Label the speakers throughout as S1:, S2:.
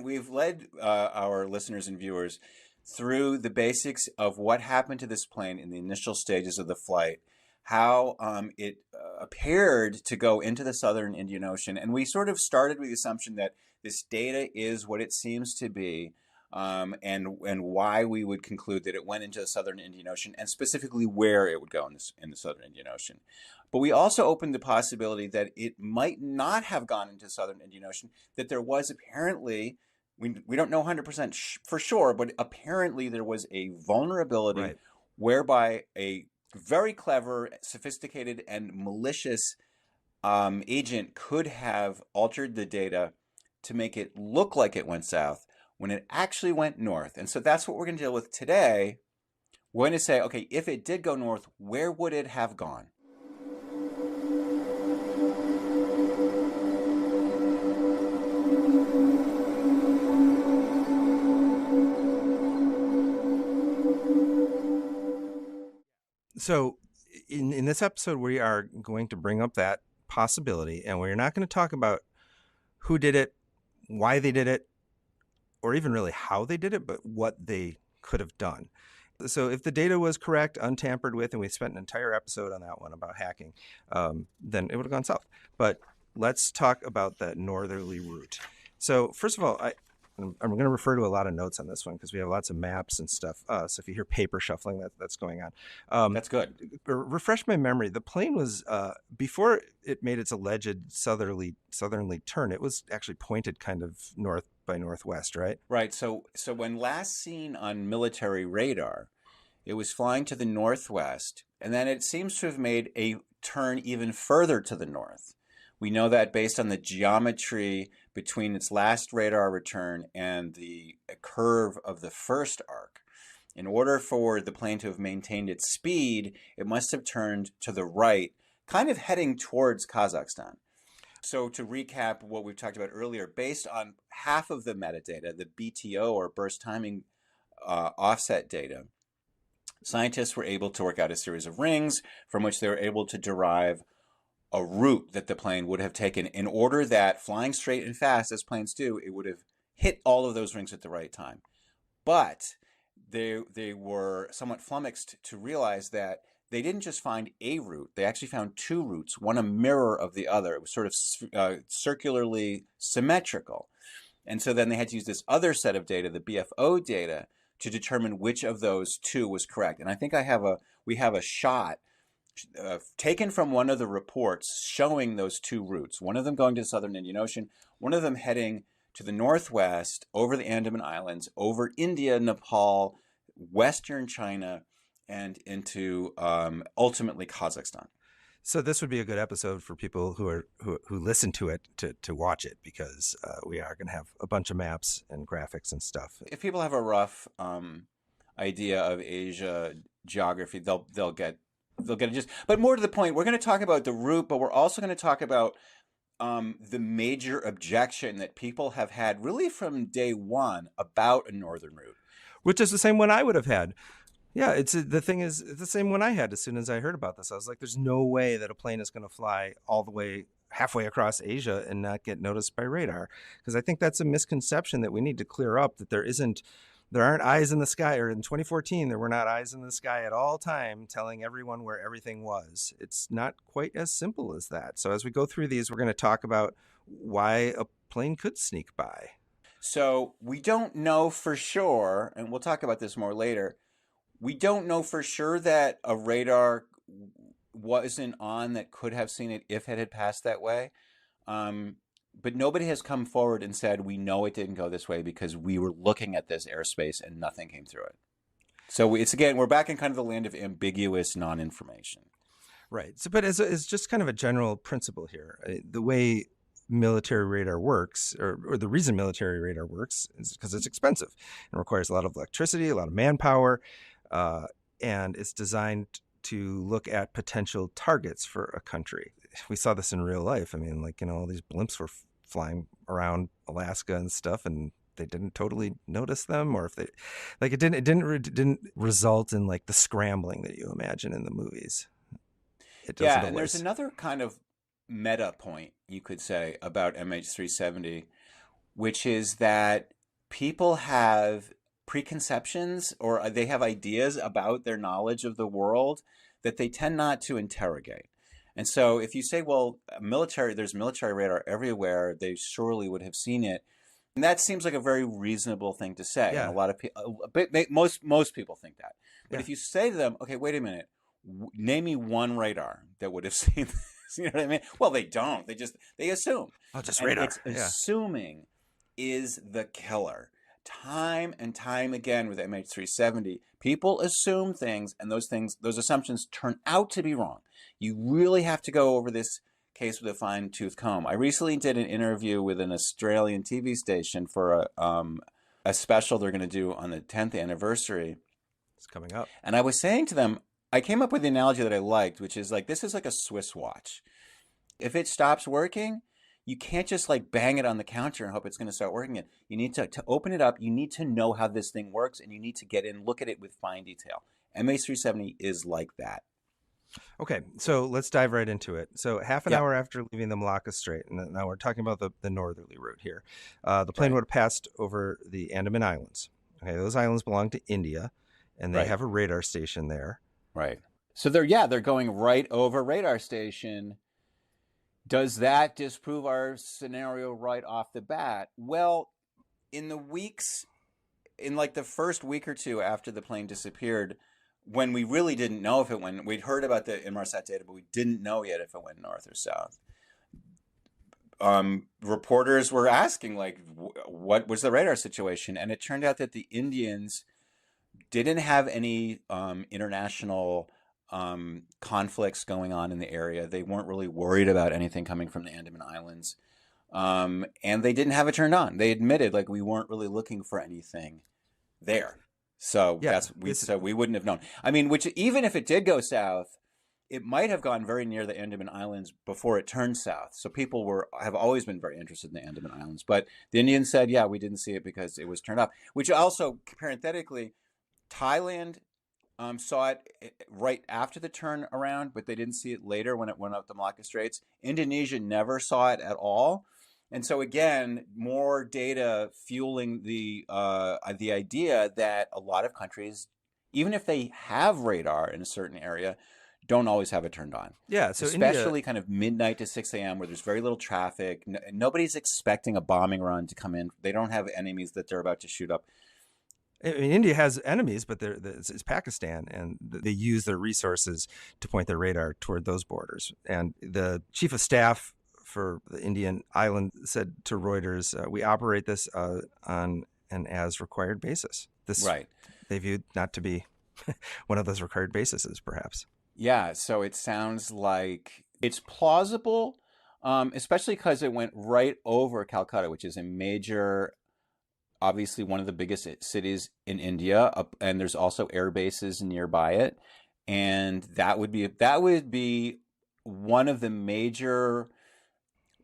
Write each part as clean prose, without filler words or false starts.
S1: we've led our listeners and viewers through the basics of what happened to this plane in the initial stages of the flight, how it appeared to go into the southern Indian Ocean. And we sort of started with the assumption that this data is what it seems to be, and why we would conclude that it went into the southern Indian Ocean, and specifically where it would go in the southern Indian Ocean. But we also opened the possibility that it might not have gone into the southern Indian Ocean, that there was apparently, we don't know 100% for sure, but apparently there was a vulnerability
S2: Right.
S1: whereby a very clever, sophisticated, and malicious agent could have altered the data to make it look like it went south when it actually went north. And so that's what we're going to deal with today. We're going to say, okay, if it did go north, where would it have gone?
S2: So in this episode, we are going to bring up that possibility, and we're not going to talk about who did it, why they did it, or even really how they did it, but what they could have done. So if the data was correct, untampered with, and we spent an entire episode on that one about hacking, then it would have gone south. But let's talk about that northerly route. So first of all, I'm going to refer to a lot of notes on this one because we have lots of maps and stuff. So if you hear paper shuffling, that's going on.
S1: That's good.
S2: Refresh my memory. The plane was, before it made its alleged southerly turn, it was actually pointed kind of north by northwest, right?
S1: Right. So when last seen on military radar, it was flying to the northwest, and then it seems to have made a turn even further to the north. We know that based on the geometry between its last radar return and the curve of the first arc. In order for the plane to have maintained its speed, it must have turned to the right, kind of heading towards Kazakhstan. So to recap what we've talked about earlier, based on half of the metadata, the BTO or burst timing offset data, scientists were able to work out a series of rings from which they were able to derive a route that the plane would have taken in order that, flying straight and fast as planes do, it would have hit all of those rings at the right time. But they were somewhat flummoxed to realize that they didn't just find a route, they actually found two routes, one a mirror of the other. It was sort of circularly symmetrical. And so then they had to use this other set of data, the BFO data, to determine which of those two was correct. And I think we have a shot taken from one of the reports showing those two routes, one of them going to the southern Indian Ocean, one of them heading to the northwest over the Andaman Islands, over India, Nepal, western China, and into ultimately Kazakhstan.
S2: So this would be a good episode for people who listen to it to watch it, because we are going to have a bunch of maps and graphics and stuff.
S1: If people have a rough idea of Asia geography, they'll get it. Just, but more to the point, we're going to talk about the route, but we're also going to talk about the major objection that people have had really from day one about a northern route,
S2: which is the same one I would have had. Yeah, the thing is, it's the same one I had as soon as I heard about this. I was like, there's no way that a plane is going to fly all the way halfway across Asia and not get noticed by radar. Because I think that's a misconception that we need to clear up, that there aren't eyes in the sky, or in 2014, there were not eyes in the sky at all time telling everyone where everything was. It's not quite as simple as that. So as we go through these, we're going to talk about why a plane could sneak by.
S1: So we don't know for sure, and we'll talk about this more later, we don't know for sure that a radar wasn't on that could have seen it if it had passed that way. But nobody has come forward and said, we know it didn't go this way because we were looking at this airspace and nothing came through it. So we're back in kind of the land of ambiguous non-information.
S2: Right. So, but as just kind of a general principle here, the way military radar works, or the reason military radar works, is because it's expensive. It requires a lot of electricity, a lot of manpower, and it's designed to look at potential targets for a country. We saw this in real life. I mean, all these blimps were flying around Alaska and stuff, and they didn't totally notice them, or if they, it didn't result in the scrambling that you imagine in the movies. It doesn't always.
S1: And there's another kind of meta point you could say about MH370, which is that people have preconceptions or they have ideas about their knowledge of the world that they tend not to interrogate. And so if you say, well, there's military radar everywhere, they surely would have seen it. And that seems like a very reasonable thing to say. And a
S2: Yeah.
S1: lot of people, most people think that. But
S2: Yeah.
S1: if you say to them, okay, wait a minute, name me one radar that would have seen this. You know what I mean? Well, they don't. They assume.
S2: Oh, just
S1: And
S2: radar.
S1: it's
S2: Yeah.
S1: assuming is the killer. Time and time again with MH370, people assume things, and those assumptions turn out to be wrong. You really have to go over this case with a fine-tooth comb. I recently did an interview with an Australian TV station for a special they're going to do on the 10th anniversary.
S2: It's coming up.
S1: And I was saying to them, I came up with the analogy that I liked, which is like, this is like a Swiss watch. If it stops working, you can't just like bang it on the counter and hope it's going to start working again. You need to open it up. You need to know how this thing works, and you need to get in, look at it with fine detail. MH370 is like that.
S2: Okay, so let's dive right into it. So half an
S1: Yeah.
S2: hour after leaving the Malacca Strait, and now we're talking about the northerly route here, the plane
S1: Right.
S2: would have passed over the Andaman Islands. Okay, those islands belong to India, and they
S1: Right.
S2: have a radar station there.
S1: Right. So they're going right over radar station. Does that disprove our scenario right off the bat? Well, in like the first week or two after the plane disappeared, when we really didn't know if it went, we'd heard about the Inmarsat data, but we didn't know yet if it went north or south. Reporters were asking, like, what was the radar situation? And it turned out that the Indians didn't have any international conflicts going on in the area. They weren't really worried about anything coming from the Andaman Islands. And they didn't have it turned on. They admitted, like, we weren't really looking for anything there. So
S2: Yeah,
S1: so we wouldn't have known. I mean, which even if it did go south, it might have gone very near the Andaman Islands before it turned south. So people have always been very interested in the Andaman Islands. But the Indians said, yeah, we didn't see it because it was turned off. Which also, parenthetically, Thailand saw it right after the turn around, but they didn't see it later when it went up the Malacca Straits. Indonesia never saw it at all. And so again, more data fueling the idea that a lot of countries, even if they have radar in a certain area, don't always have it turned on.
S2: Yeah, so
S1: especially kind of midnight to 6 a.m. where there's very little traffic. Nobody's expecting a bombing run to come in. They don't have enemies that they're about to shoot up.
S2: I mean, India has enemies, but it's Pakistan, and they use their resources to point their radar toward those borders. And the chief of staff for the Indian island said to Reuters, "We operate this on an as required basis." This
S1: Right.
S2: They viewed not to be one of those required bases, perhaps.
S1: Yeah, so it sounds like it's plausible, especially because it went right over Calcutta, which is a major, obviously one of the biggest cities in India, and there's also air bases nearby it, and that would be one of the major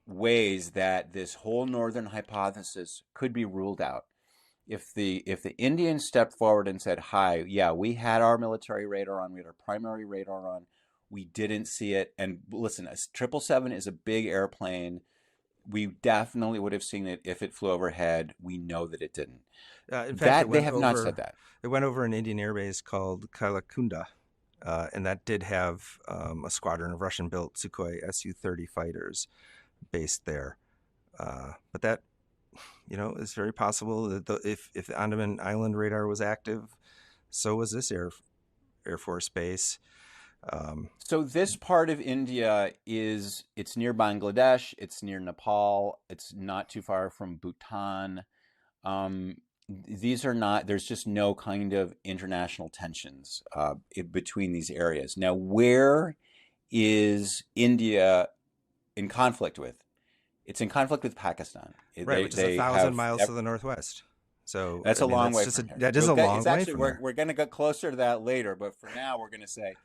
S1: ways that this whole northern hypothesis could be ruled out. If the Indians stepped forward and said, "Hi, yeah, we had our military radar on, we had our primary radar on, we didn't see it," and listen, a 777 is a big airplane. We definitely would have seen it if it flew overhead. We know that it didn't.
S2: In fact,
S1: they have not said that.
S2: It went over an Indian air base called Kailakunda, and that did have a squadron of Russian-built Sukhoi Su-30 fighters based there. But that, it's very possible that if the Andaman Island radar was active, so was this Air Force base.
S1: So this part of India it's near Bangladesh, it's near Nepal, it's not too far from Bhutan. There's just no kind of international tensions between these areas. Now, where is India in conflict with? It's in conflict with Pakistan.
S2: Right, which is 1,000 miles to the northwest. So
S1: that's a long way from here.
S2: That is a long way from
S1: there. We're going to get closer to that later, but for now we're going to say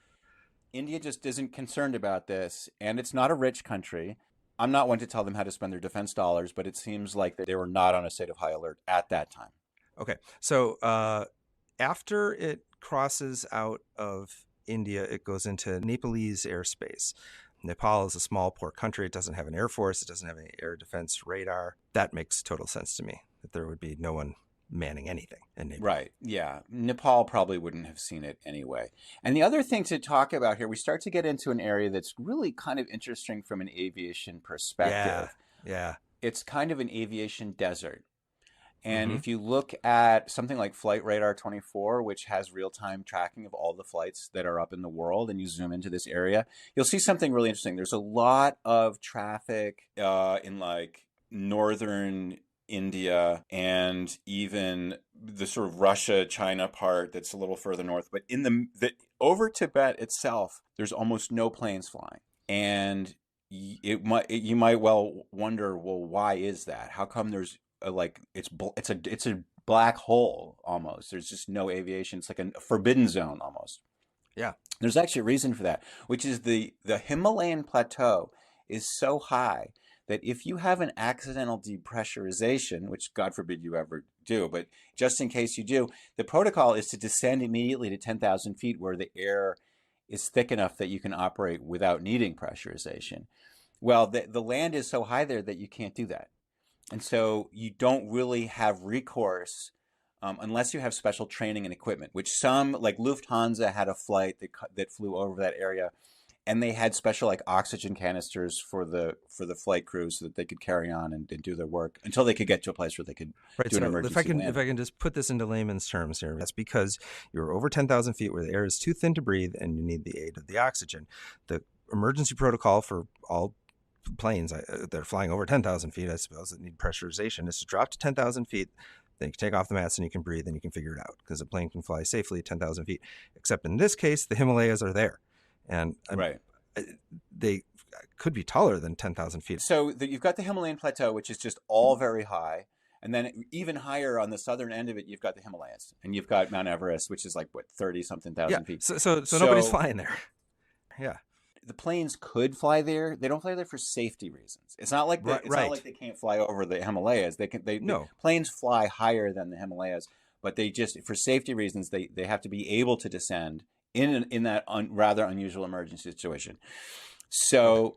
S1: India just isn't concerned about this, and it's not a rich country. I'm not one to tell them how to spend their defense dollars, but it seems like they were not on a state of high alert at that time.
S2: Okay, so after it crosses out of India, it goes into Nepalese airspace. Nepal is a small, poor country. It doesn't have an air force. It doesn't have any air defense radar. That makes total sense to me, that there would be no one manning anything in Nepal.
S1: Right. Yeah. Nepal probably wouldn't have seen it anyway. And the other thing to talk about here, we start to get into an area that's really kind of interesting from an aviation perspective.
S2: Yeah.
S1: It's kind of an aviation desert. And
S2: Mm-hmm.
S1: if you look at something like Flight Radar 24, which has real-time tracking of all the flights that are up in the world, and you zoom into this area, you'll see something really interesting. There's a lot of traffic in like northern India and even the sort of Russia, China part that's a little further north. But in the over Tibet itself, there's almost no planes flying. And you might well wonder, well, why is that? How come there's it's a black hole almost. There's just no aviation. It's like a forbidden zone almost.
S2: Yeah.
S1: There's actually a reason for that, which is the Himalayan plateau is so high that if you have an accidental depressurization, which God forbid you ever do, but just in case you do, the protocol is to descend immediately to 10,000 feet where the air is thick enough that you can operate without needing pressurization. Well, the land is so high there that you can't do that. And so you don't really have recourse unless you have special training and equipment, which some, like Lufthansa, had a flight that flew over that area, and they had special like oxygen canisters for the flight crew so that they could carry on and do their work until they could get to a place where they could do an emergency landing.
S2: If I can just put this into layman's terms here, that's because you're over 10,000 feet where the air is too thin to breathe and you need the aid of the oxygen. The emergency protocol for all planes that are flying over 10,000 feet, I suppose, that need pressurization is to drop to 10,000 feet. Then you can take off the mask and you can breathe and you can figure it out because a plane can fly safely at 10,000 feet. Except in this case, the Himalayas are there. And
S1: right.
S2: They could be taller than 10,000 feet.
S1: So you've got the Himalayan plateau, which is just all very high. And then even higher on the southern end of it, you've got the Himalayas. And you've got Mount Everest, which is like, 30-something thousand feet.
S2: So nobody's flying there. Yeah.
S1: The planes could fly there. They don't fly there for safety reasons. It's not like not like they can't fly over the Himalayas. The planes fly higher than the Himalayas, but they just, for safety reasons, they have to be able to descend in that rather unusual emergency situation. So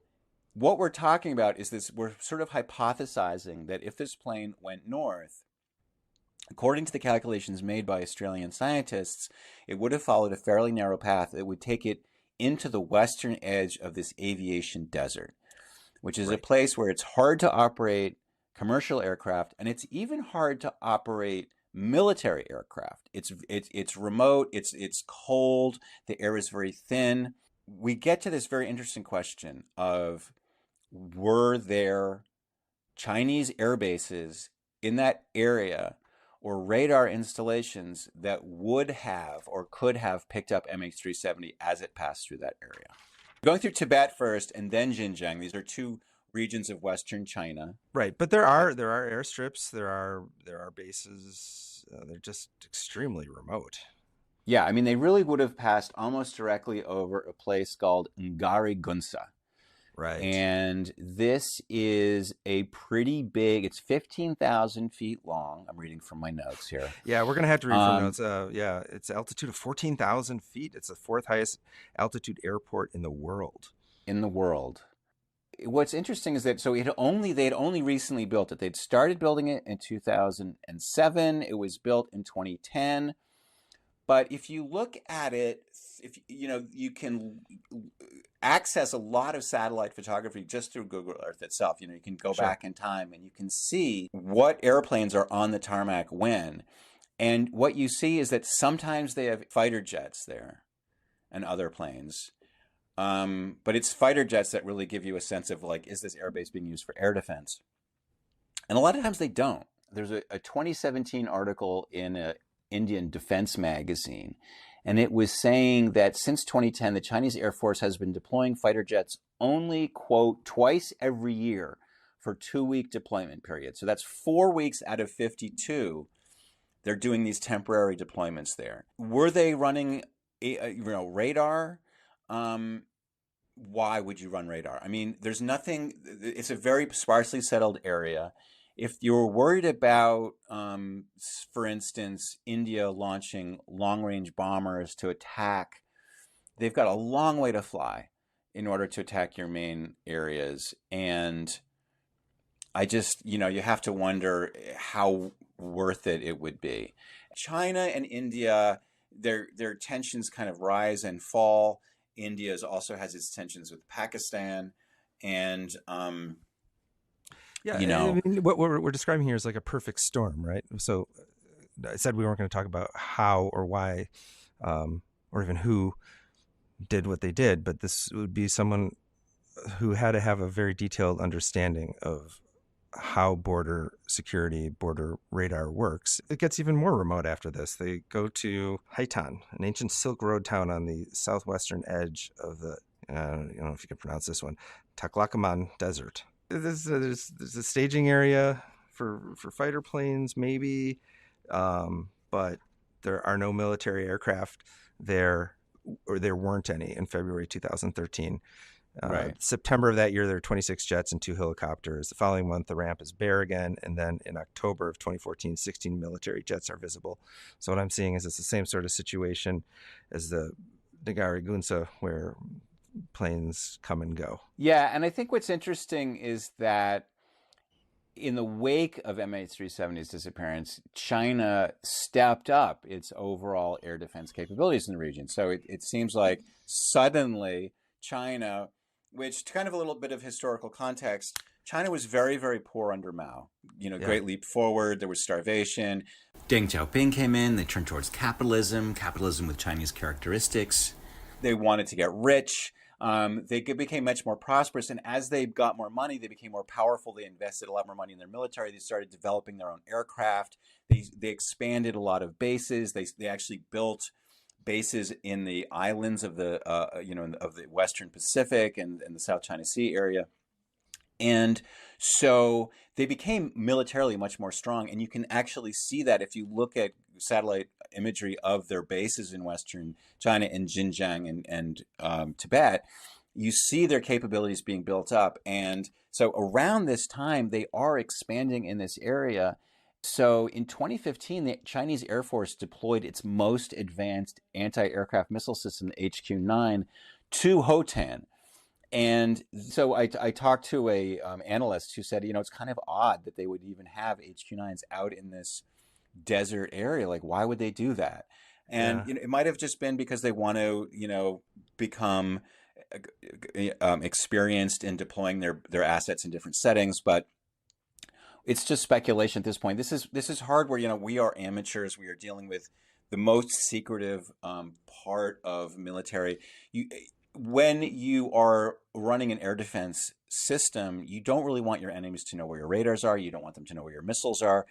S1: what we're talking about is this, we're sort of hypothesizing that if this plane went north, according to the calculations made by Australian scientists, it would have followed a fairly narrow path. It would take it into the western edge of this aviation desert, which is a place where it's hard to operate commercial aircraft, and it's even hard to operate military aircraft. It's remote, it's cold, the air is very thin. We get to this very interesting question of, were there Chinese air bases in that area or radar installations that would have or could have picked up MH370 as it passed through that area? Going through Tibet first and then Xinjiang, these are two regions of Western China.
S2: Right, but there are airstrips, there are bases. They're just extremely remote.
S1: Yeah, I mean, they really would have passed almost directly over a place called Ngari Gunsa.
S2: Right.
S1: And this is a pretty big, it's 15,000 feet long. I'm reading from my notes here.
S2: Yeah, we're going to have to read from notes. Yeah, it's altitude of 14,000 feet. It's the fourth highest altitude airport in the world.
S1: What's interesting is that, so they had only recently built it. They'd started building it in 2007. It was built in 2010. But if you look at it, you can access a lot of satellite photography just through Google Earth itself. You can go back in time and you can see what airplanes are on the tarmac when. And what you see is that sometimes they have fighter jets there and other planes. But it's fighter jets that really give you a sense of, like, is this airbase being used for air defense? And a lot of times they don't. There's a 2017 article in an Indian defense magazine, and it was saying that since 2010, the Chinese Air Force has been deploying fighter jets only, quote, twice every year for 2-week deployment period. So that's 4 weeks out of 52. They're doing these temporary deployments there. Were they running radar? Why would you run radar? I mean, there's nothing. It's a very sparsely settled area. If you're worried about, for instance, India launching long-range bombers to attack, they've got a long way to fly in order to attack your main areas. And I just, you have to wonder how worth it would be. China and India, their tensions kind of rise and fall. India also has its tensions with Pakistan, and
S2: Yeah,
S1: you
S2: I
S1: know,
S2: mean, what we're describing here is like a perfect storm, right? So I said we weren't going to talk about how or why, or even who did what they did, but this would be someone who had to have a very detailed understanding of how border security, border radar works. It gets even more remote after this. They go to Haitan, an ancient Silk Road town on the southwestern edge of the, I don't know if you can pronounce this one, Taklamakan Desert. There's a staging area for fighter planes, maybe, but there are no military aircraft there, or there weren't any in February 2013.
S1: right.
S2: September of that year, there were 26 jets and 2 helicopters. The following month, the ramp is bare again. And then in October of 2014, 16 military jets are visible. So what I'm seeing is it's the same sort of situation as the Nagari Gunsa, where planes come and go.
S1: Yeah, and I think what's interesting is that in the wake of MH370's disappearance, China stepped up its overall air defense capabilities in the region. So it seems like suddenly China, which kind of a little bit of historical context, China was very, very poor under Mao. Great leap forward. There was starvation. Deng Xiaoping came in. They turned towards capitalism with Chinese characteristics. They wanted to get rich. They became much more prosperous, and as they got more money, they became more powerful. They invested a lot more money in their military. They started developing their own aircraft. They expanded a lot of bases. They actually built bases in the islands of the of the Western Pacific and the South China Sea area. And so they became militarily much more strong. And you can actually see that if you look at satellite imagery of their bases in Western China, in Xinjiang and Tibet, you see their capabilities being built up. And so around this time, they are expanding in this area. So in 2015, the Chinese Air Force deployed its most advanced anti-aircraft missile system, the HQ-9, to Hotan. And so I talked to a analyst who said, it's kind of odd that they would even have HQ-9s out in this desert area. Like, why would they do that? And it might have just been because they want to, become experienced in deploying their assets in different settings. But it's just speculation at this point. This is hard. Where we are amateurs. We are dealing with the most secretive part of military. When you are running an air defense system, you don't really want your enemies to know where your radars are. You don't want them to know where your missiles are.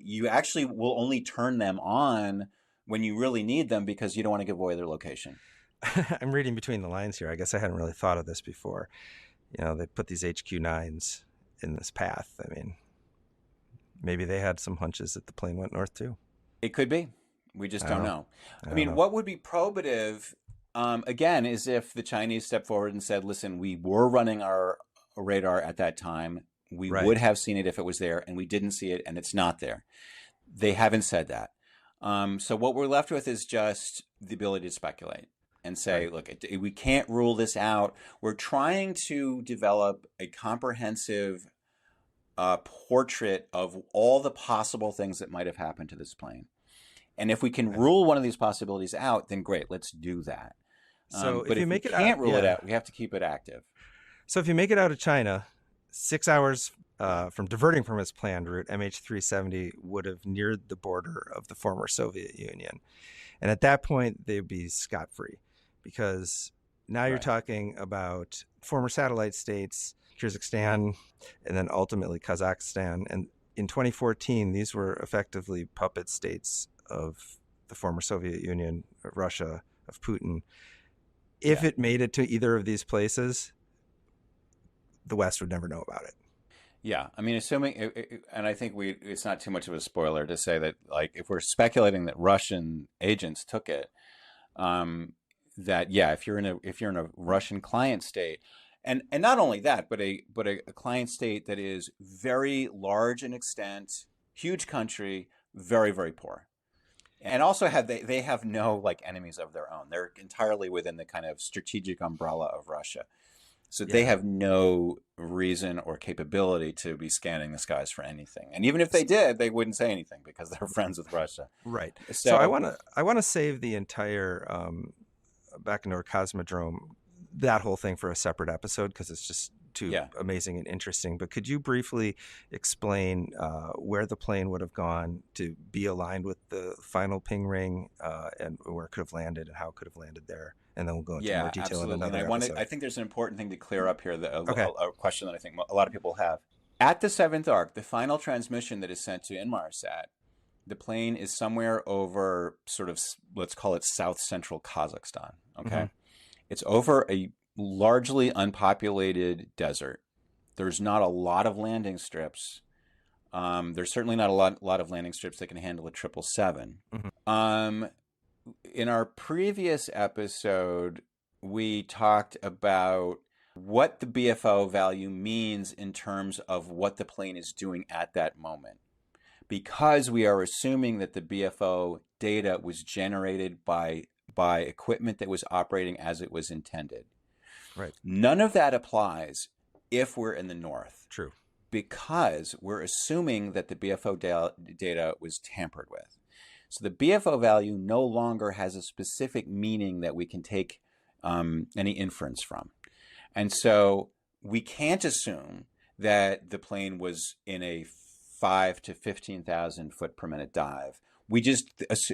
S1: You actually will only turn them on when you really need them, because you don't want to give away their location.
S2: I'm reading between the lines here. I guess I hadn't really thought of this before. They put these HQ-9s in this path. I mean, maybe they had some hunches that the plane went north too.
S1: It could be. We just don't know. I mean, what would be probative, again, is if the Chinese stepped forward and said, listen, we were running our radar at that time. We would have seen it if it was there, and we didn't see it, and it's not there. They haven't said that. So what we're left with is just the ability to speculate and say, look, we can't rule this out. We're trying to develop a comprehensive portrait of all the possible things that might have happened to this plane. And if we can rule one of these possibilities out, then great, let's do that.
S2: So
S1: but if we can't rule it out, we have to keep it active.
S2: So if you make it out of China, 6 hours from diverting from its planned route, MH370 would have neared the border of the former Soviet Union. And at that point, they'd be scot-free, because now you're talking about former satellite states, Kyrgyzstan, and then ultimately Kazakhstan. And in 2014, these were effectively puppet states of the former Soviet Union, of Russia, of Putin. If it made it to either of these places, the West would never know about it.
S1: Yeah, I mean, assuming, and I think it's not too much of a spoiler to say that, like, if we're speculating that Russian agents took it, that if you're in a Russian client state, and not only that, but a client state that is very large in extent, huge country, very, very poor. And also they have no like enemies of their own. They're entirely within the kind of strategic umbrella of Russia. So they
S2: Yeah.
S1: have no reason or capability to be scanning the skies for anything. And even if they did, they wouldn't say anything because they're friends with Russia.
S2: Right. So
S1: So
S2: I want to save the entire Baikonur Cosmodrome, that whole thing, for a separate episode because it's just too
S1: yeah.
S2: amazing and interesting. But could you briefly explain where the plane would have gone to be aligned with the final ping ring, and where it could have landed and how it could have landed there? And then we'll go into more
S1: Yeah,
S2: detail in
S1: absolutely. And
S2: another episode.
S1: I think there's an important thing to clear up here,
S2: Okay.
S1: a question that I think a lot of people have. At the seventh arc, the final transmission that is sent to Inmarsat, the plane is somewhere over sort of, let's call it south central Kazakhstan. Okay.
S2: Mm-hmm.
S1: It's over a largely unpopulated desert. There's not a lot of landing strips. There's certainly not a lot of landing strips that can handle a 777.
S2: Mm-hmm.
S1: In our previous episode, we talked about what the BFO value means in terms of what the plane is doing at that moment. Because we are assuming that the BFO data was generated by equipment that was operating as it was intended.
S2: Right.
S1: None of that applies if we're in the north.
S2: True.
S1: Because we're assuming that the BFO data was tampered with. So the BFO value no longer has a specific meaning that we can take any inference from. And so we can't assume that the plane was in a 5 to 15,000 foot per minute dive. We just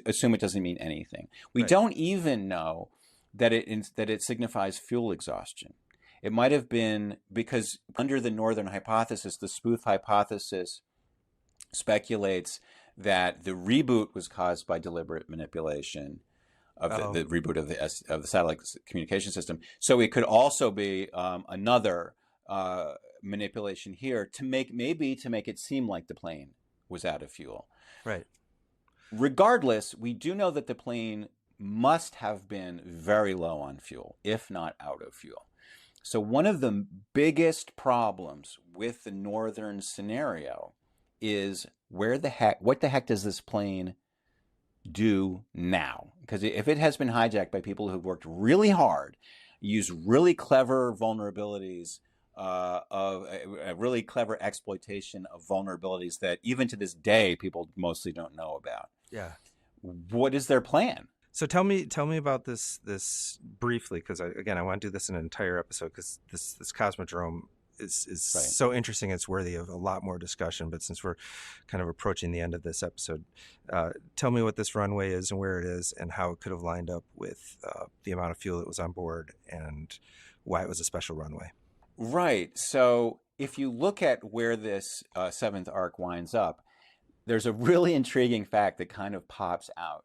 S1: assume it doesn't mean anything. We
S2: Right.
S1: don't even know that it signifies fuel exhaustion. It might have been because under the northern hypothesis, the Spoof hypothesis speculates that the reboot was caused by deliberate manipulation of the reboot of the satellite communication system. So it could also be another manipulation here to make it seem like the plane was out of fuel.
S2: Right.
S1: Regardless, we do know that the plane must have been very low on fuel, if not out of fuel. So one of the biggest problems with the northern scenario is what the heck does this plane do now? Because if it has been hijacked by people who've worked really hard, used really clever vulnerabilities, of a really clever exploitation of vulnerabilities that even to this day people mostly don't know about.
S2: Yeah.
S1: What is their plan?
S2: So tell me about this briefly, because I want to do this in an entire episode, because this Cosmodrome is
S1: Right.
S2: so interesting. It's worthy of a lot more discussion. But since we're kind of approaching the end of this episode, tell me what this runway is and where it is and how it could have lined up with the amount of fuel that was on board and why it was a special runway.
S1: Right. So if you look at where this seventh arc winds up, there's a really intriguing fact that kind of pops out.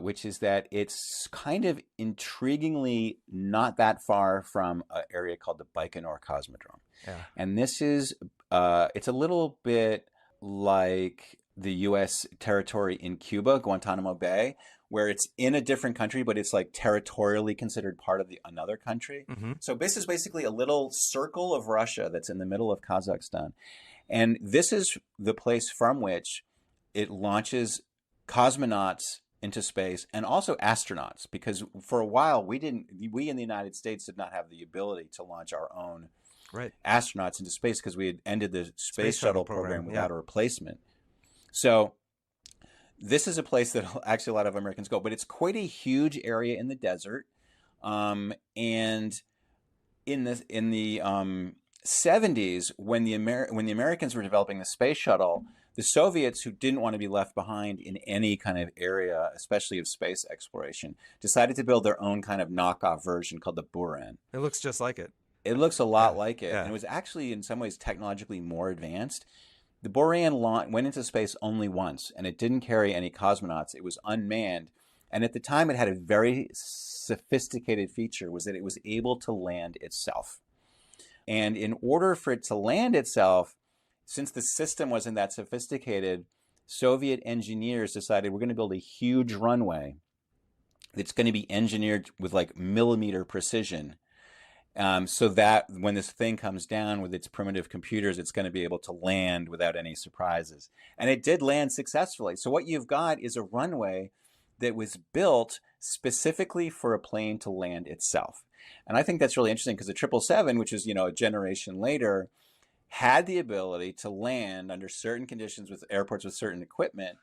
S1: Which is that it's kind of intriguingly not that far from an area called the Baikonur Cosmodrome.
S2: Yeah.
S1: And this is, it's a little bit like the U.S. territory in Cuba, Guantanamo Bay, where it's in a different country, but it's like territorially considered part of another country.
S2: Mm-hmm.
S1: So this is basically a little circle of Russia that's in the middle of Kazakhstan. And this is the place from which it launches cosmonauts into space and also astronauts, because for a while we in the United States did not have the ability to launch our own astronauts into space because we had ended the space shuttle program without a replacement. So this is a place that actually a lot of Americans go, but it's quite a huge area in the desert. And in the 70s, when the Americans were developing the space shuttle, the Soviets, who didn't want to be left behind in any kind of area, especially of space exploration, decided to build their own kind of knockoff version called the Buran.
S2: It looks just like it.
S1: It looks a lot like it. Yeah. And it was actually, in some ways, technologically more advanced. The Buran went into space only once, and it didn't carry any cosmonauts. It was unmanned. And at the time, it had a very sophisticated feature, was that it was able to land itself. And in order for it to land itself, since the system wasn't that sophisticated, Soviet engineers decided we're going to build a huge runway that's going to be engineered with like millimeter precision. So that when this thing comes down with its primitive computers, it's going to be able to land without any surprises. And it did land successfully. So what you've got is a runway that was built specifically for a plane to land itself. And I think that's really interesting because the 777, which is, a generation later, had the ability to land under certain conditions with airports with certain equipment.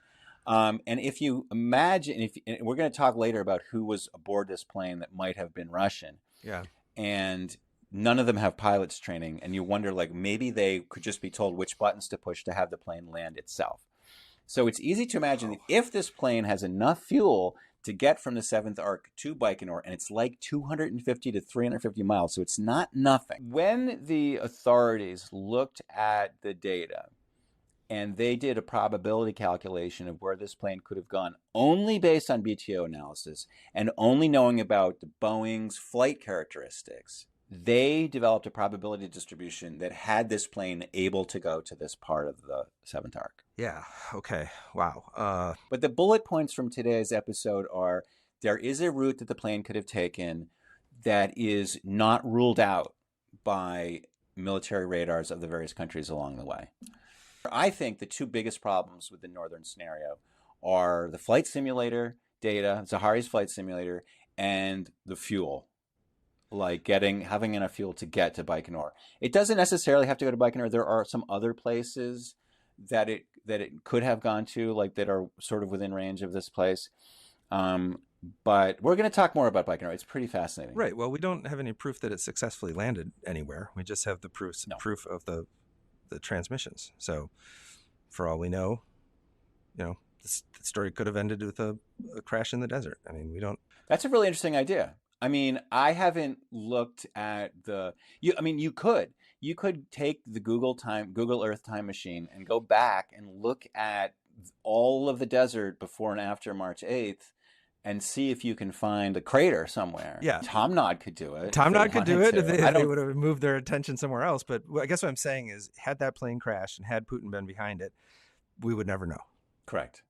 S1: And if you imagine, and we're going to talk later about who was aboard this plane that might have been Russian.
S2: Yeah.
S1: And none of them have pilots training. And you wonder, like, maybe they could just be told which buttons to push to have the plane land itself. So it's easy to imagine that if this plane has enough fuel to get from the 7th arc to Baikonur, and it's like 250 to 350 miles, so it's not nothing. When the authorities looked at the data and they did a probability calculation of where this plane could have gone only based on BTO analysis and only knowing about the Boeing's flight characteristics, they developed a probability distribution that had this plane able to go to this part of the 7th arc.
S2: Yeah. Okay. Wow.
S1: But the bullet points from today's episode are there is a route that the plane could have taken that is not ruled out by military radars of the various countries along the way. I think the two biggest problems with the northern scenario are the flight simulator data, Zahari's flight simulator, and the fuel. Like having enough fuel to get to Baikonur. It doesn't necessarily have to go to Baikonur. There are some other places that it could have gone to, like that are sort of within range of this place. But we're going to talk more about Baikonur. It's pretty fascinating.
S2: Right. Well, we don't have any proof that it successfully landed anywhere. We just have the proof of the transmissions. So, for all we know, the story could have ended with a crash in the desert. I mean, we don't.
S1: That's a really interesting idea. I mean, I haven't looked at you could take the Google Earth time machine and go back and look at all of the desert before and after March 8th and see if you can find a crater somewhere.
S2: Yeah.
S1: Tom Nod could do it.
S2: Tom Nod could do it if they would have moved their attention somewhere else. But I guess what I'm saying is, had that plane crashed and had Putin been behind it, we would never know.
S1: Correct.